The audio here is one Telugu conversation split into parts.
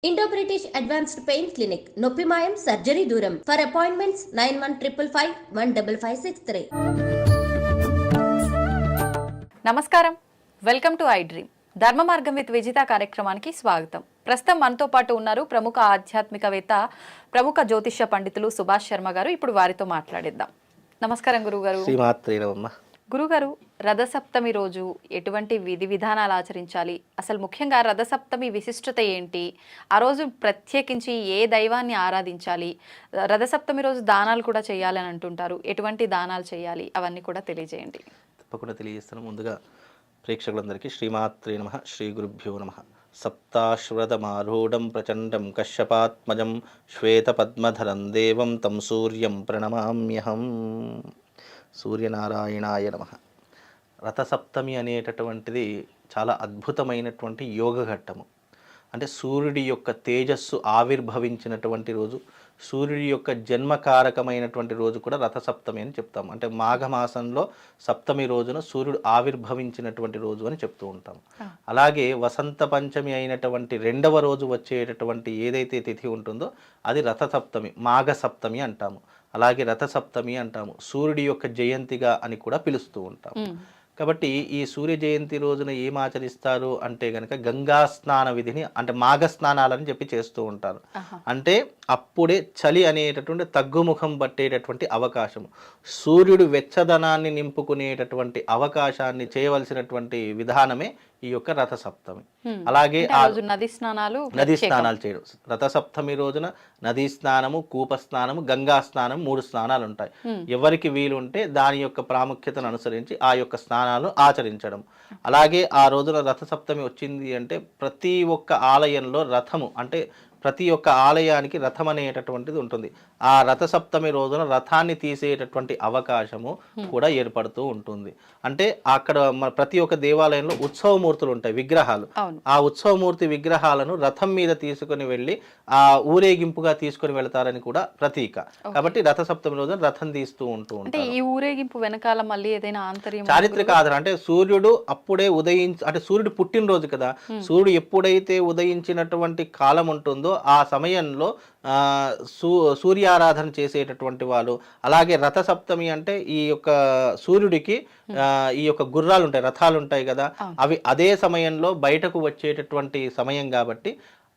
Indo British advanced pain clinic, నొప్పి మాయం, సర్జరీ దూరం. For appointments 9155515563. నమస్కారం, వెల్కమ్ టు ఐ డ్రీమ్. ధర్మ మార్గం విత్ విజిత కార్యక్రమానికి స్వాగతం. ప్రస్తుతం మనతో పాటు ఉన్నారు ప్రముఖ ఆధ్యాత్మికవేత్త, ప్రముఖ జ్యోతిష్య పండితులు సుభాష్ శర్మ గారు. ఇప్పుడు వారితో మాట్లాడిద్దాం. నమస్కారం గురుగారు. గురుగారు, రథసప్తమి రోజు ఎటువంటి విధి విధానాలు ఆచరించాలి? అసలు ముఖ్యంగా రథసప్తమి విశిష్టత ఏంటి? ఆ రోజు ప్రత్యేకించి ఏ దైవాన్ని ఆరాధించాలి? రథసప్తమి రోజు దానాలు కూడా చేయాలని అంటుంటారు. ఎటువంటి దానాలు చేయాలి? అవన్నీ కూడా తెలియజేయండి. తప్పకుండా తెలియజేస్తాను. ముందుగా ప్రేక్షకులందరికీ శ్రీమాత్రే నమః, శ్రీ గురుభ్యో నమః. సప్తాశ్వరథమారూఢం ప్రచండం కశ్యపాత్మజం శ్వేతపద్మధరం దేవం తం సూర్యం ప్రణమామ్యహం. సూర్యనారాయణాయ నమః. రథసప్తమి అనేటటువంటిది చాలా అద్భుతమైనటువంటి యోగ ఘట్టము. అంటే సూర్యుడి యొక్క తేజస్సు ఆవిర్భవించినటువంటి రోజు, సూర్యుడి యొక్క జన్మకారకమైనటువంటి రోజు కూడా రథసప్తమి అని చెప్తాం. అంటే మాఘమాసంలో సప్తమి రోజున సూర్యుడు ఆవిర్భవించినటువంటి రోజు అని చెప్తూ ఉంటాం. అలాగే వసంత పంచమి అయినటువంటి రెండవ రోజు వచ్చేటటువంటి ఏదైతే తిథి ఉంటుందో అది రథసప్తమి, మాఘ సప్తమి అంటాము. అలాగే రథసప్తమి అంటాము. సూర్యుడి యొక్క జయంతిగా అని కూడా పిలుస్తూ ఉంటాము. కాబట్టి ఈ సూర్య జయంతి రోజున ఏం ఆచరిస్తారు అంటే గనక గంగా స్నాన విధిని, అంటే మాఘ స్నానాలని చెప్పి చేస్తూ ఉంటారు. అంటే అప్పుడే చలి అనేటటువంటి తగ్గుముఖం పట్టేటటువంటి అవకాశం, సూర్యుడు వెచ్చదనాన్ని నింపుకునేటటువంటి అవకాశాన్ని చేయవలసినటువంటి విధానమే ఈ యొక్క రథసప్తమి. అలాగే నదీ స్నానాలు చేయడం. రథసప్తమి రోజున నదీ స్నానము, కూప స్నానము, గంగా స్నానం, 3 స్నానాలు ఉంటాయి. ఎవరికి వీలుంటే దాని యొక్క ప్రాముఖ్యతను అనుసరించి ఆ యొక్క స్నానాలు ఆచరించడం. అలాగే ఆ రోజున రథసప్తమి వచ్చింది అంటే ప్రతి ఒక్క ఆలయంలో రథము, అంటే ప్రతి ఒక్క ఆలయానికి రథం అనేటటువంటిది ఉంటుంది. ఆ రథసప్తమి రోజున రథాన్ని తీసేటటువంటి అవకాశము కూడా ఏర్పడుతూ ఉంటుంది. అంటే అక్కడ ప్రతి ఒక్క దేవాలయంలో ఉత్సవమూర్తులు ఉంటాయి, విగ్రహాలు. ఆ ఉత్సవమూర్తి విగ్రహాలను రథం మీద తీసుకుని వెళ్ళి ఆ ఊరేగింపుగా తీసుకుని వెళతారని కూడా ప్రతీక. కాబట్టి రథసప్తమి రోజున రథం తీస్తూ ఉంటారు. ఈ ఊరేగింపు వెనకాల మళ్ళీ ఏదైనా ఆంతర్యం, చారిత్రక ఆధారం, అంటే సూర్యుడు అప్పుడే అంటే సూర్యుడు పుట్టినరోజు కదా, సూర్యుడు ఎప్పుడైతే ఉదయించినటువంటి కాలం ఉంటుందో ఆ సమయంలో సూర్యారాధన చేసేటటువంటి వాళ్ళు. అలాగే రథసప్తమి అంటే ఈ యొక్క సూర్యుడికి ఈ యొక్క గుర్రాలు ఉంటాయి, రథాలు ఉంటాయి కదా, అవి అదే సమయంలో బయటకు వచ్చేటటువంటి సమయం కాబట్టి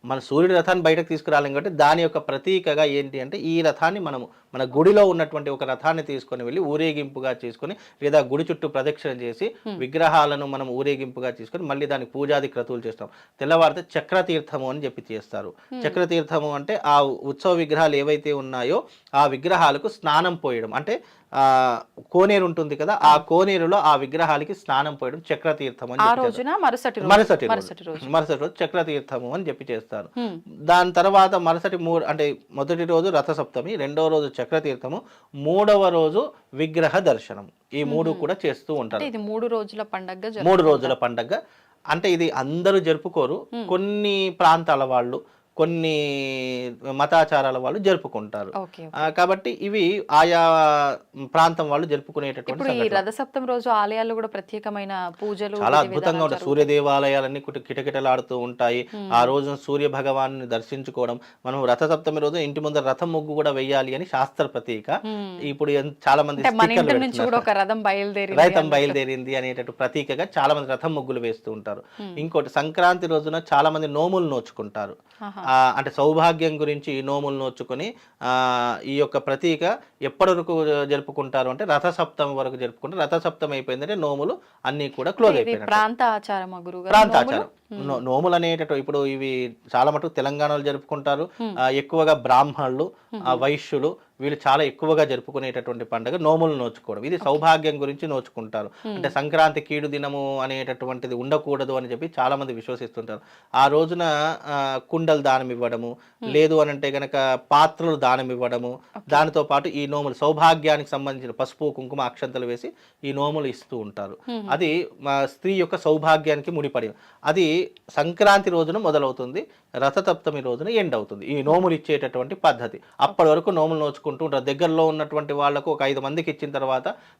మన సూర్యుడి రథాన్ని బయటకు తీసుకురాలేం. కాబట్టి దాని యొక్క ప్రతీకగా ఏంటి అంటే ఈ రథాన్ని మనము మన గుడిలో ఉన్నటువంటి ఒక రథాన్ని తీసుకొని వెళ్ళి ఊరేగింపుగా చేసుకొని, లేదా గుడి చుట్టూ ప్రదక్షిణ చేసి విగ్రహాలను మనం ఊరేగింపుగా తీసుకొని మళ్ళీ దానికి పూజాది క్రతువులు చేస్తాం. తెల్లవారితే చక్రతీర్థము అని చెప్పి చేస్తారు. చక్రతీర్థము అంటే ఆ ఉత్సవ విగ్రహాలు ఏవైతే ఉన్నాయో ఆ విగ్రహాలకు స్నానం పోయడం. అంటే కోనేరు ఉంటుంది కదా, ఆ కోనేరులో ఆ విగ్రహాలకి స్నానం పోయడం చక్రతీర్థం అని మరుసటి రోజు చక్రతీర్థము అని చెప్పి చేస్తారు. దాని తర్వాత మరుసటి అంటే మొదటి రోజు రథసప్తమి, రెండవ రోజు చక్రతీర్థము, మూడవ రోజు విగ్రహ దర్శనం. ఈ 3 కూడా చేస్తూ ఉంటారు. 3 రోజుల పండగ. అంటే ఇది అందరూ జరుపుకోరు, కొన్ని ప్రాంతాల వాళ్ళు, కొన్ని మతాచారాల వాళ్ళు జరుపుకుంటారు. కాబట్టి ఇవి ఆయా ప్రాంతం వాళ్ళు జరుపుకునేటటువంటి. రథసప్తమి రోజు ఆలయాల్లో కూడా ప్రత్యేకమైన పూజలు చాలా అద్భుతంగా ఉంటాయి. సూర్య దేవాలయాలన్నీ కిటకిటలాడుతూ ఉంటాయి. ఆ రోజు సూర్య భగవాన్ని దర్శించుకోవడం. మనం రథసప్తమి రోజు ఇంటి ముందర రథం ముగ్గు కూడా వెయ్యాలి అని శాస్త్ర ప్రతీక. ఇప్పుడు చాలా మంది రథం బయలుదేరింది అనేటట్టు ప్రతీకగా చాలా మంది రథం ముగ్గులు వేస్తూ ఉంటారు. ఇంకోటి సంక్రాంతి రోజున చాలా మంది నోములు నోచుకుంటారు. అంటే సౌభాగ్యం గురించి నోములు నోచుకొని ఈ యొక్క ప్రతీక ఎప్పటి వరకు జరుపుకుంటారు అంటే రథసప్తమి వరకు జరుపుకుంటారు. రథసప్తమి అయిపోయిందంటే నోములు అన్ని కూడా క్లోజ్ అయిపోయినాయి. ప్రాంతాచారం. నోములు అనేటట్టు ఇప్పుడు ఇవి చాలా మటుకు తెలంగాణలో జరుపుకుంటారు. ఎక్కువగా బ్రాహ్మణులు, వైశ్యులు వీళ్ళు చాలా ఎక్కువగా జరుపుకునేటటువంటి పండుగ నోములు నోచుకోవడం. ఇది సౌభాగ్యం గురించి నోచుకుంటారు. అంటే సంక్రాంతి కీడు దినము అనేటటువంటిది ఉండకూడదు అని చెప్పి చాలా మంది విశ్వసిస్తుంటారు. ఆ రోజున కుండలు దానం ఇవ్వడము, లేదు అని అంటే గనక పాత్రలు దానం ఇవ్వడము, దానితో పాటు ఈ నోములు సౌభాగ్యానికి సంబంధించిన పసుపు కుంకుమ అక్షంతలు వేసి ఈ నోములు ఇస్తూ ఉంటారు. అది స్త్రీ యొక్క సౌభాగ్యానికి ముడిపడి. అది సంక్రాంతి రోజున మొదలవుతుంది, రథసప్తమి రోజున ఎండ్ అవుతుంది ఈ నోములు ఇచ్చేటటువంటి పద్ధతి. అప్పటి వరకు నోములు నోచుకుంటూ ఉంటారు. దగ్గరలో ఉన్నటువంటి వాళ్ళకు ఒక 5 మందికి ఇచ్చిన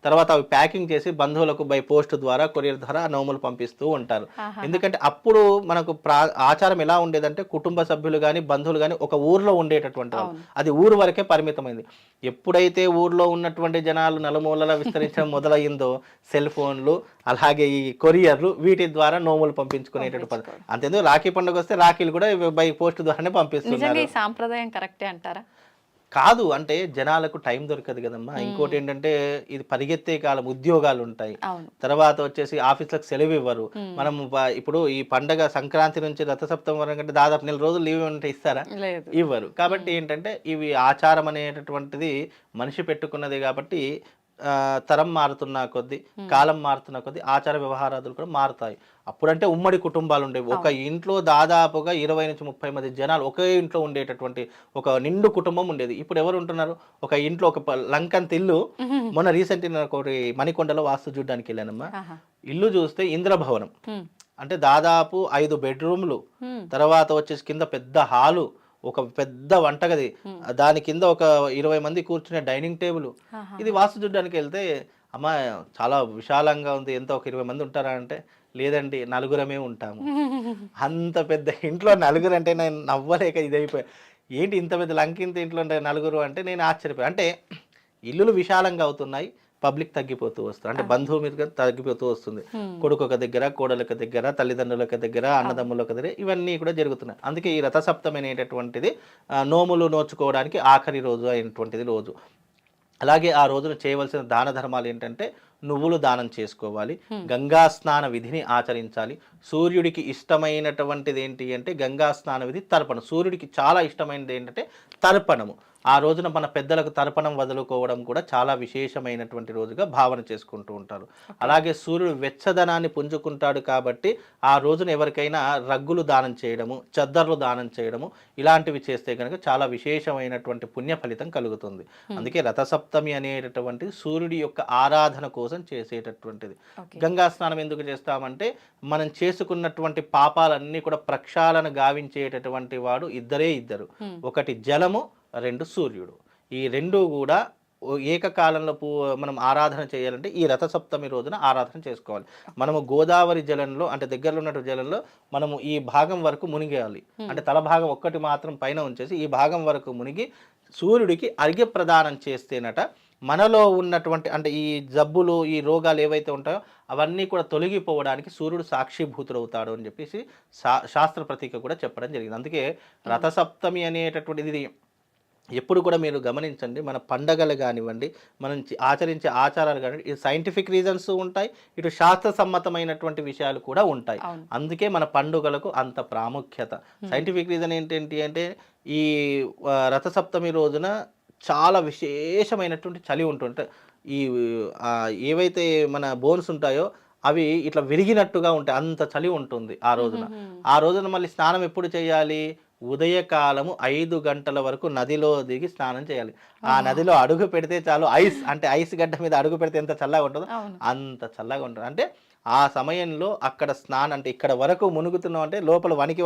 తర్వాత అవి ప్యాకింగ్ చేసి బంధువులకు బై పోస్ట్ ద్వారా కొరియర్ ద్వారా ఆ నోములు పంపిస్తూ ఉంటారు. ఎందుకంటే అప్పుడు మనకు ఆచారం ఎలా ఉండేదంటే కుటుంబ సభ్యులు కానీ బంధువులు కానీ ఒక ఊర్లో ఉండేటటువంటి వాళ్ళు, అది ఊరు వరకే పరిమితమైంది. ఎప్పుడైతే ఊర్లో ఉన్నటువంటి జనాలు నలుమూలలా విస్తరించడం మొదలయ్యిందో సెల్ ఫోన్లు అలాగే ఈ కొరియర్లు వీటి ద్వారా నోములు పంపించుకునేటటువంటి పద్ధతి. అంతేందుకు రాఖీ పండుగ వస్తే రాఖీలు కూడా బై పోస్ట్ ద్వారానే పంపిస్తున్నారు. ఈ సాంప్రదాయం కరెక్టే అంటారా? కాదు, అంటే జనాలకు టైం దొరకదు కదమ్మా. ఇంకోటి ఏంటంటే ఇది పరిగెత్తే కాలం, ఉద్యోగాలు ఉంటాయి, తర్వాత వచ్చేసి ఆఫీసులకు సెలవు ఇవ్వరు. మనం ఇప్పుడు ఈ పండగ సంక్రాంతి నుంచి రథసప్తమి వరకు అంటే దాదాపు 4 రోజులు లీవ్ ఉంటే ఇస్తారా? ఇవ్వరు. కాబట్టి ఏంటంటే ఇవి ఆచారం అనేటటువంటిది మనిషి పెట్టుకున్నది కాబట్టి తరం మారుతున్న కొద్దీ, కాలం మారుతున్న కొద్దీ ఆచార వ్యవహారాలు కూడా మారుతాయి. అప్పుడంటే ఉమ్మడి కుటుంబాలు ఉండేవి. ఒక ఇంట్లో దాదాపుగా 20 నుంచి 30 మంది జనాలు ఒకే ఇంట్లో ఉండేటటువంటి ఒక నిండు కుటుంబం ఉండేది. ఇప్పుడు ఎవరు ఉంటున్నారు? ఒక ఇంట్లో ఒక లంకంత ఇల్లు. మొన్న రీసెంట్ ఒకటి మణికొండలో వాస్తు చూడడానికి వెళ్ళానమ్మా. ఇల్లు చూస్తే ఇంద్రభవనం, అంటే దాదాపు 5 బెడ్రూమ్లు, తర్వాత వచ్చేసి కింద పెద్ద హాలు, ఒక పెద్ద వంటగది, దాని కింద ఒక 20 మంది కూర్చునే డైనింగ్ టేబుల్. ఇది వాస్తు చూడడానికి వెళ్తే అమ్మా చాలా విశాలంగా ఉంది, ఎంత ఒక 20 మంది ఉంటారా అంటే లేదండి 4గురమే ఉంటాము. అంత పెద్ద ఇంట్లో 4గురు అంటే నేను నవ్వలేక ఇదైపోయా. ఏంటి ఇంత పెద్ద లంకింత ఇంట్లో ఉంటే 4గురు అంటే నేను ఆశ్చర్యపోయా. అంటే ఇల్లులు విశాలంగా అవుతున్నాయి, పబ్లిక్ తగ్గిపోతూ వస్తుంది, అంటే బంధువు మీద తగ్గిపోతూ వస్తుంది. కొడుకు ఒక దగ్గర, కోడలొక దగ్గర, తల్లిదండ్రులొక దగ్గర, అన్నదమ్ములొక దగ్గర, ఇవన్నీ కూడా జరుగుతున్నాయి. అందుకే ఈ రథసప్తమి అనేటటువంటిది నోములు నోచుకోవడానికి ఆఖరి రోజు అయినటువంటిది రోజు. అలాగే ఆ రోజున చేయవలసిన దాన ధర్మాలు ఏంటంటే నువ్వులు దానం చేసుకోవాలి, గంగా స్నాన విధిని ఆచరించాలి. సూర్యుడికి ఇష్టమైనటువంటిది ఏంటి అంటే గంగా స్నాన విధి, తర్పణం. సూర్యుడికి చాలా ఇష్టమైనది ఏంటంటే తర్పణము. ఆ రోజున మన పెద్దలకు తర్పణం వదులుకోవడం కూడా చాలా విశేషమైనటువంటి రోజుగా భావన చేసుకుంటూ ఉంటారు. అలాగే సూర్యుడు వెచ్చదనాన్ని పుంజుకుంటాడు కాబట్టి ఆ రోజున ఎవరికైనా రగ్గులు దానం చేయడము, చద్దర్లు దానం చేయడము ఇలాంటివి చేస్తే కనుక చాలా విశేషమైనటువంటి పుణ్య ఫలితం కలుగుతుంది. అందుకే రథసప్తమి అనేటటువంటిది సూర్యుడి యొక్క ఆరాధన కోసం చేసేటటువంటిది. గంగా స్నానం ఎందుకు చేస్తామంటే మనం చేసుకున్నటువంటి పాపాలన్నీ కూడా ప్రక్షాళన గావించేటటువంటి వాడు ఇద్దరు, ఒకటి జలము, 2 సూర్యుడు. ఈ 2 కూడా ఏకకాలంలో మనం ఆరాధన చేయాలంటే ఈ రథసప్తమి రోజున ఆరాధన చేసుకోవాలి. మనము గోదావరి జలంలో, అంటే దగ్గరలో ఉన్న జలంలో మనము ఈ భాగం వరకు మునిగేయాలి. అంటే తల భాగం ఒక్కటి మాత్రం పైన ఉంచేసి ఈ భాగం వరకు మునిగి సూర్యుడికి అర్ఘ్య ప్రదానం చేస్తేనట మనలో ఉన్నటువంటి అంటే ఈ జబ్బులు, ఈ రోగాలు ఏవైతే ఉంటాయో అవన్నీ కూడా తొలగిపోవడానికి సూర్యుడు సాక్షిభూతుడవుతాడు అని చెప్పేసి శాస్త్ర ప్రతీక కూడా చెప్పడం జరిగింది. అందుకే రథసప్తమి అనేటటువంటిది ఎప్పుడు కూడా మీరు గమనించండి, మన పండగలు కానివ్వండి, మనం ఆచరించే ఆచారాలు కానివ్వండి, ఇది సైంటిఫిక్ రీజన్స్ ఉంటాయి, ఇటు శాస్త్ర సమ్మతమైనటువంటి విషయాలు కూడా ఉంటాయి. అందుకే మన పండుగలకు అంత ప్రాముఖ్యత. సైంటిఫిక్ రీజన్ ఏంటి అంటే ఈ రథసప్తమి రోజున చాలా విశేషమైనటువంటి చలి ఉంటుంది. ఈ ఏవైతే మన బోన్స్ ఉంటాయో అవి ఇట్లా విరిగినట్టుగా ఉంటాయి, అంత చలి ఉంటుంది ఆ రోజున. ఆ రోజున మళ్ళీ స్నానం ఎప్పుడు చేయాలి? ఉదయకాలము 5 గంటల వరకు నదిలో దిగి స్నానం చేయాలి. ఆ నదిలో అడుగు పెడితే చాలు, ఐస్ గడ్డ మీద అడుగు పెడితే ఎంత చల్లగా ఉంటుందో అంత చల్లగా ఉంటుంది. అంటే ఆ సమయంలో అక్కడ స్నానం, అంటే ఇక్కడ వరకు మునుగుతున్నాం అంటే లోపల వణికి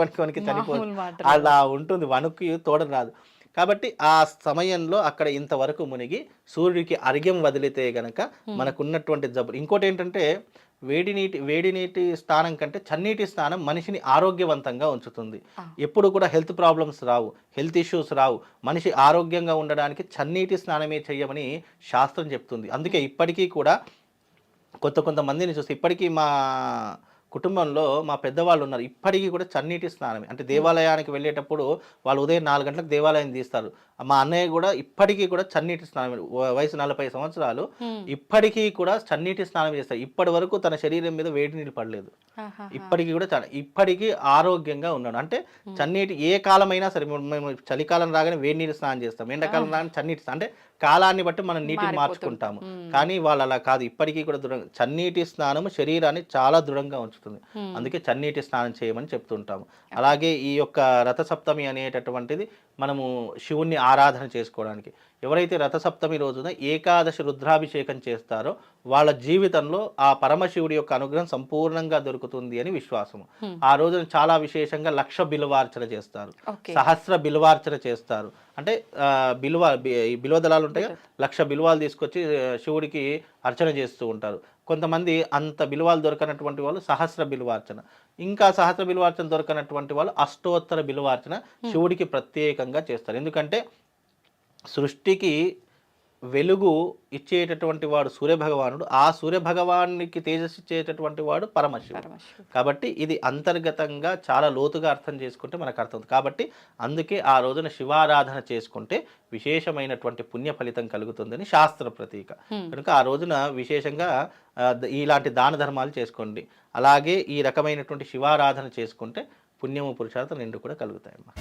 చనిపోతుంది, అలా ఉంటుంది, వణుకు తోడని రాదు. కాబట్టి ఆ సమయంలో అక్కడ ఇంతవరకు మునిగి సూర్యుడికి అర్ఘ్యం వదిలితే గనక మనకున్నటువంటి జబ్బులు. ఇంకోటి ఏంటంటే వేడి నీటి స్నానం కంటే చన్నీటి స్నానం మనిషిని ఆరోగ్యవంతంగా ఉంచుతుంది. ఎప్పుడు కూడా హెల్త్ ప్రాబ్లమ్స్ రావు, హెల్త్ ఇష్యూస్ రావు. మనిషి ఆరోగ్యంగా ఉండడానికి చన్నీటి స్నానమే చెయ్యమని శాస్త్రం చెప్తుంది. అందుకే ఇప్పటికీ కూడా కొంతమందిని చూస్తే, ఇప్పటికీ మా కుటుంబంలో మా పెద్దవాళ్ళు ఉన్నారు, ఇప్పటికీ కూడా చన్నీటి స్నానమే. అంటే దేవాలయానికి వెళ్ళేటప్పుడు వాళ్ళు ఉదయం 4 గంటలకు దేవాలయం తీస్తారు. మా అన్నయ్య కూడా ఇప్పటికీ కూడా చన్నీటి స్నానం, వయసు 40 సంవత్సరాలు, ఇప్పటికీ కూడా చన్నీటి స్నానం చేస్తారు. ఇప్పటి వరకు తన శరీరం మీద వేడి నీళ్ళు పడలేదు, ఇప్పటికీ కూడా ఇప్పటికీ ఆరోగ్యంగా ఉన్నాడు. అంటే చన్నీటి ఏ కాలమైనా సరే, మేము చలికాలం రాగానే వేడి నీళ్ళు స్నానం చేస్తాం, ఎండాకాలం రాగానే చన్నీటి, అంటే కాలాన్ని బట్టి మనం నీటిని మార్చుకుంటాము. కానీ వాళ్ళు అలా కాదు, ఇప్పటికీ కూడా చన్నీటి స్నానం శరీరాన్ని చాలా దృఢంగా ఉంచుతుంది. అందుకే చన్నీటి స్నానం చేయమని చెప్తుంటాము. అలాగే ఈ యొక్క రథసప్తమి అనేటటువంటిది మనము శివుణ్ణి ఆరాధన చేసుకోవడానికి. ఎవరైతే రథసప్తమి రోజున ఏకాదశి రుద్రాభిషేకం చేస్తారో వాళ్ళ జీవితంలో ఆ పరమశివుడి యొక్క అనుగ్రహం సంపూర్ణంగా దొరుకుతుంది అని విశ్వాసము. ఆ రోజున చాలా విశేషంగా 1,00,000 బిల్వార్చన చేస్తారు, సహస్ర బిల్వార్చన చేస్తారు. అంటే ఈ బిల్వదళాలు ఉంటాయి కదా, 1,00,000 బిల్వాలు తీసుకొచ్చి శివుడికి అర్చన చేస్తూ ఉంటారు. కొంతమంది అంత బిల్వాలు దొరకనటువంటి వాళ్ళు సహస్ర బిల్వార్చన, ఇంకా సహస్ర బిల్వార్చన దొరకనటువంటి వాళ్ళు అష్టోత్తర బిల్వార్చన శివుడికి ప్రత్యేకంగా చేస్తారు. ఎందుకంటే సృష్టికి వెలుగు ఇచ్చేటటువంటి వాడు సూర్యభగవానుడు, ఆ సూర్యభగవానికి తేజస్సు ఇచ్చేటటువంటి వాడు పరమశివుడు. కాబట్టి ఇది అంతర్గతంగా చాలా లోతుగా అర్థం చేసుకుంటే మనకు అర్థం. కాబట్టి అందుకే ఆ రోజున శివారాధన చేసుకుంటే విశేషమైనటువంటి పుణ్య ఫలితం కలుగుతుందని శాస్త్ర ప్రతీక. కనుక ఆ రోజున విశేషంగా ఇలాంటి దాన ధర్మాలు చేసుకోండి. అలాగే ఈ రకమైనటువంటి శివారాధన చేసుకుంటే పుణ్యము పురుషార్థం రెండు కూడా కలుగుతాయమ్మా.